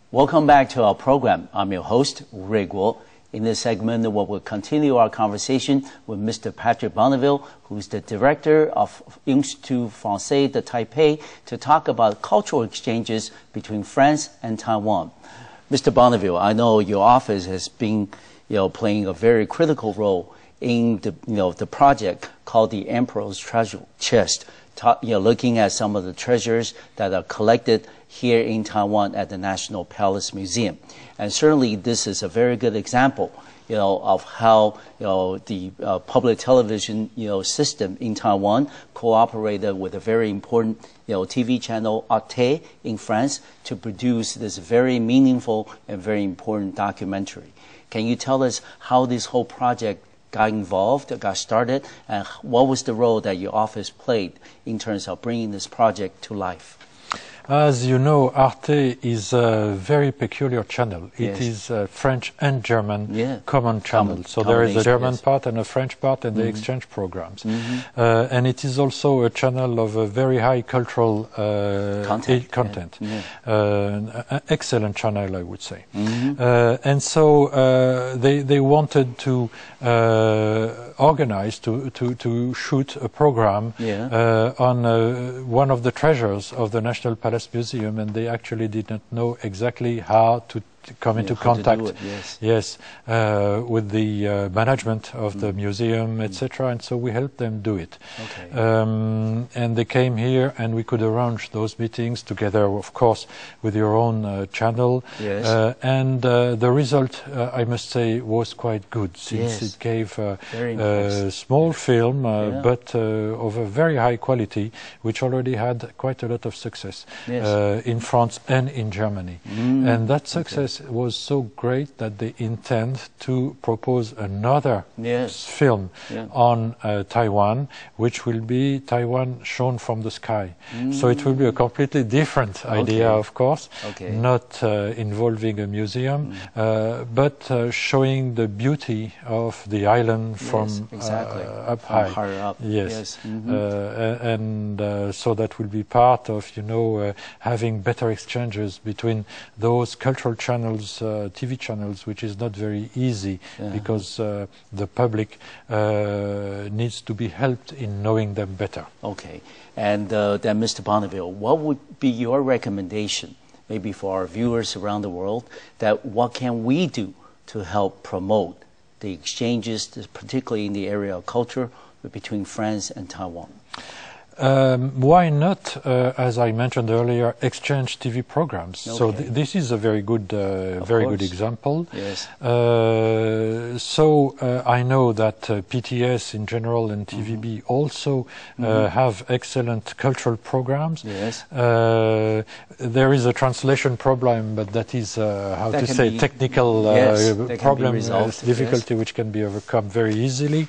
Welcome back to our program. I'm your host, Rui Guo. In this segment, we will continue our conversation with Mr. Patrick Bonneville, who is the Director of Institut Français de Taipei, to talk about cultural exchanges between France and Taiwan. Mr. Bonneville, I know your office has been, playing a very critical role in the project called the Emperor's Treasure Chest, looking at some of the treasures that are collected here in Taiwan at the National Palace Museum. And certainly this is a very good example, of how, the public television, system in Taiwan cooperated with a very important, TV channel, Arte, in France, to produce this very meaningful and very important documentary. Can you tell us how this whole project got involved, got started, and what was the role that your office played in terms of bringing this project to life? As you know, Arte is a very peculiar channel. Yes. It is a French and German common channel. So there is a German part and a French part, and they exchange programs. And it is also a channel of a very high cultural content. An excellent channel, I would say. And so they wanted to organize, to shoot a program on one of the treasures of the National Palace Museum, and they actually did not know exactly how to come into contact with the management of the museum, etc. And so we helped them do it. And they came here, and we could arrange those meetings together, of course, with your own channel. And the result, I must say, was quite good, since it gave a small film, but of a very high quality, which already had quite a lot of success in France and in Germany. And that success was so great that they intend to propose another film on Taiwan, which will be Taiwan shown from the sky. So it will be a completely different idea, of course, not involving a museum, but showing the beauty of the island from up high. Higher up. And so that will be part of, having better exchanges between those cultural channels, TV channels, which is not very easy because the public needs to be helped in knowing them better. And then, Mr. Bonneville, what would be your recommendation, maybe for our viewers around the world, that what can we do to help promote the exchanges, particularly in the area of culture, between France and Taiwan? Why not, as I mentioned earlier, exchange TV programs? So this is a very good example. So I know that PTS in general and TVB also have excellent cultural programs. There is a translation problem, but that is technical problem, difficulty which can be overcome very easily,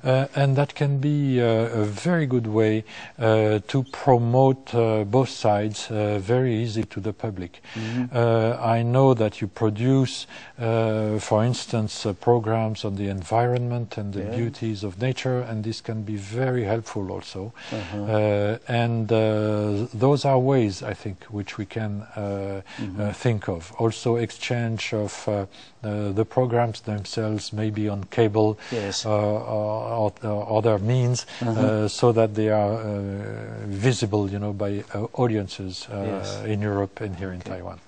and that can be a very good way to promote both sides very easy to the public. I know that you produce, for instance, programs on the environment and the beauties of nature, and this can be very helpful also. And those are ways, I think, which we can think of. Also exchange of the programs themselves, maybe on cable or other means, so that they are visible, by audiences in Europe and here in Taiwan.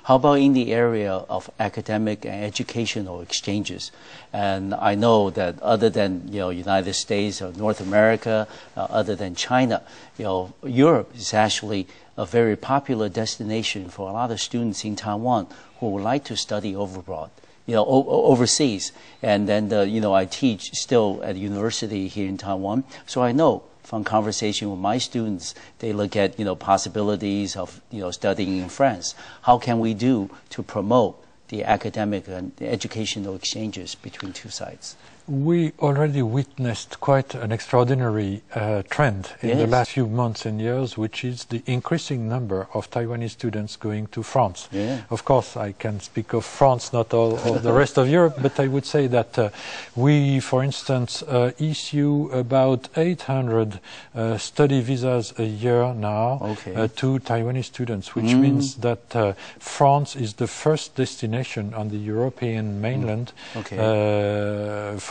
How about in the area of academic and educational exchanges? And I know that other than United States or North America, other than China, Europe is actually a very popular destination for a lot of students in Taiwan who would like to study overseas. And then I teach still at university here in Taiwan, so I know from conversation with my students, they look at possibilities of studying in France. How can we do to promote the academic and the educational exchanges between two sides? We already witnessed quite an extraordinary trend in the last few months and years, which is the increasing number of Taiwanese students going to France. Of course, I can speak of France, not all of the rest of Europe, but I would say that we, for instance, issue about 800 study visas a year now to Taiwanese students, which means that France is the first destination on the European mainland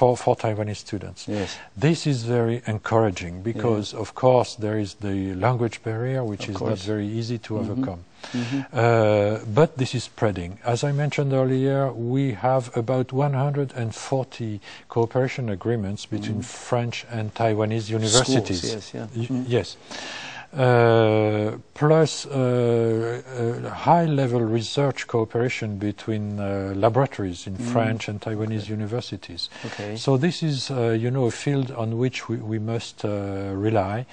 for Taiwanese students. This is very encouraging because, of course, there is the language barrier, which is not very easy to overcome. But this is spreading. As I mentioned earlier, we have about 140 cooperation agreements between French and Taiwanese universities. Yes. Plus high-level research cooperation between laboratories in French and Taiwanese universities. So this is, you know, a field on which we must rely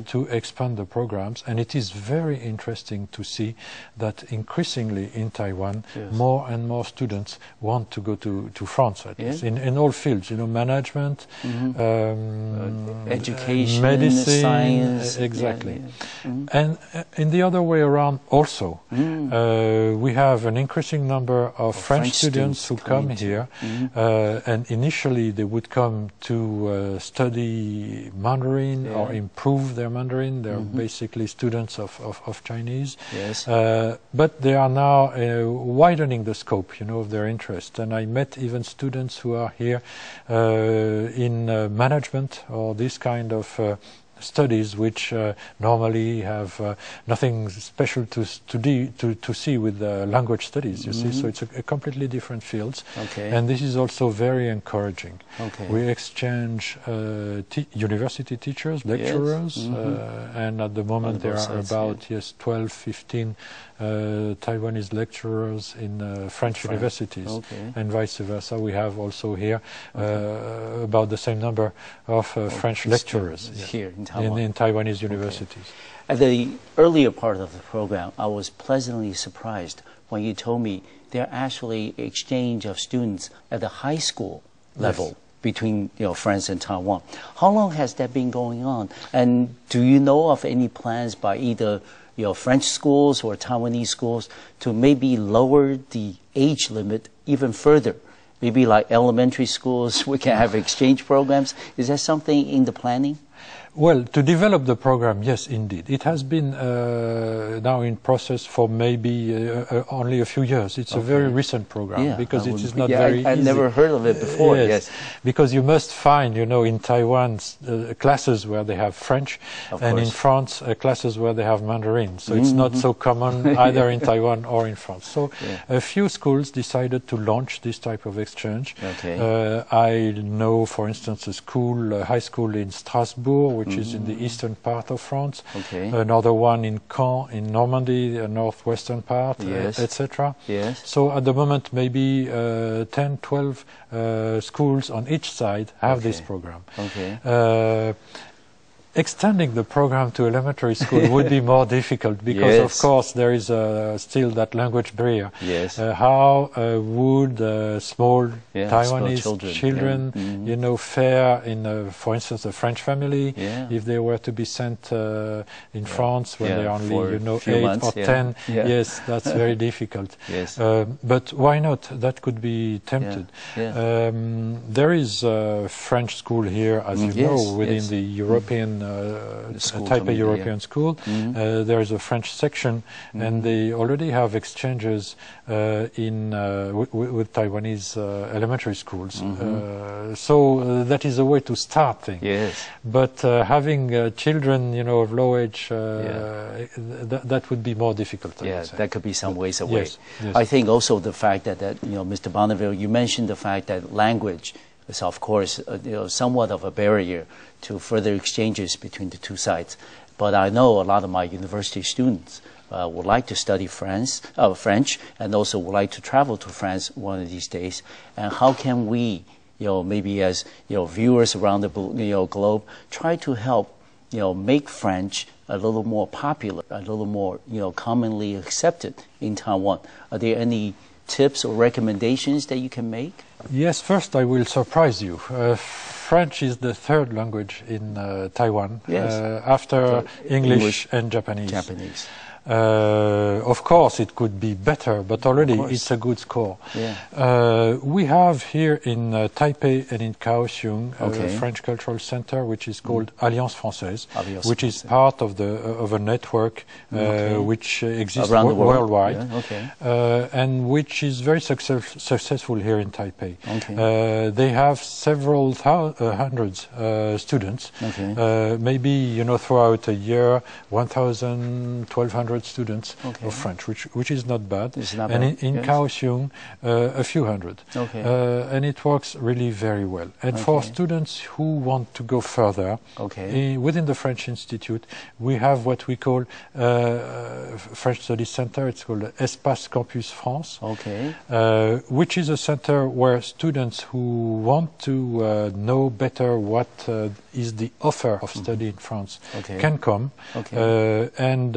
to expand the programs. And it is very interesting to see that increasingly in Taiwan, more and more students want to go to France, at least, in all fields, you know, management, education, medicine, science. Exactly. And in the other way around also, we have an increasing number of French students who come here, and initially they would come to study Mandarin or improve their Mandarin. They're basically students of Chinese, but they are now widening the scope, you know, of their interest. And I met even students who are here in management or this kind of studies, which normally have nothing special to see with language studies, you see. So it's a completely different fields. And this is also very encouraging. We exchange university teachers, lecturers, and at the moment there are about 12, 15 Taiwanese lecturers in French universities, and vice versa. We have also here about the same number of French lecturers here in Taiwanese universities. At the earlier part of the program, I was pleasantly surprised when you told me there are actually exchange of students at the high school level between, you know, France and Taiwan. How long has that been going on? And do you know of any plans by either, you know, French schools or Taiwanese schools to maybe lower the age limit even further? Maybe like elementary schools, we can have exchange programs. Is that something in the planning? Well, to develop the program, yes, indeed. It has been now in process for maybe only a few years. It's a very recent program because it is not very easy. I've never heard of it before, because you must find, you know, in Taiwan classes where they have French, and in France classes where they have Mandarin. So it's not so common either in Taiwan or in France. So a few schools decided to launch this type of exchange. I know, for instance, a school, high school in Strasbourg, which is in the eastern part of France. Another one in Caen, in Normandy, the northwestern part, etc. So at the moment, maybe 10, 12 schools on each side have this program. Extending the program to elementary school would be more difficult because, of course, there is still that language barrier. How would small Taiwanese children, you know, fare in, for instance, a French family if they were to be sent in France when they are only, you know, 8 or 10? Yes, that's very difficult. But why not? That could be tempted. There is a French school here, as you know, within the European Taipei European School. There is a French section, and they already have exchanges with Taiwanese elementary schools. So that is a way to start things. But having children, you know, of low age, that would be more difficult. That could be some ways away. I think also the fact that you know, Mr. Bonneville, you mentioned the fact that language is, of course, you know, somewhat of a barrier to further exchanges between the two sides. But I know a lot of my university students would like to study French, and also would like to travel to France one of these days. And how can we, you know, maybe as, you know, viewers around the, you know, globe, try to help, you know, make French a little more popular, a little more, you know, commonly accepted in Taiwan? Are there any tips or recommendations that you can make? Yes, first I will surprise you. French is the third language in Taiwan, after English and Japanese. Of course, it could be better, but already it's a good score. Yeah. We have here in Taipei and in Kaohsiung a French cultural center, which is called Alliance Française, which is part of a network which exists worldwide, and which is very successful here in Taipei. They have several hundreds students, maybe throughout a year, 1,000, 1,200 students of French, which is not bad. And in Kaohsiung, a few hundred. And it works really very well. And for students who want to go further, within the French Institute, we have what we call French Studies Center. It's called Espace Campus France, which is a center where students who want to know better what is the offer of study in France can come and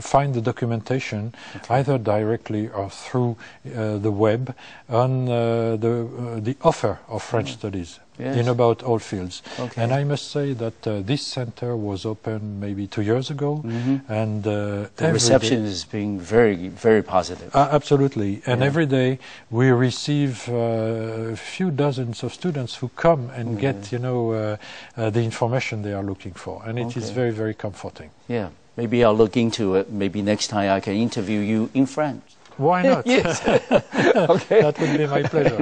find the documentation either directly or through the web on the offer of French studies in about all fields. And I must say that this center was open maybe 2 years ago, and the reception is being very, very positive. Absolutely. And every day we receive a few dozens of students who come and get the information they are looking for, and it is very, very comforting. Yeah. Maybe I'll look into it. Maybe next time I can interview you in French. Why not? Yes. That would be my pleasure.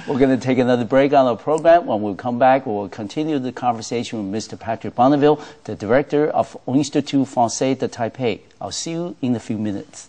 We're going to take another break on our program. When we come back, we'll continue the conversation with Mr. Patrick Bonneville, the Director of Institut Français de Taipei. I'll see you in a few minutes.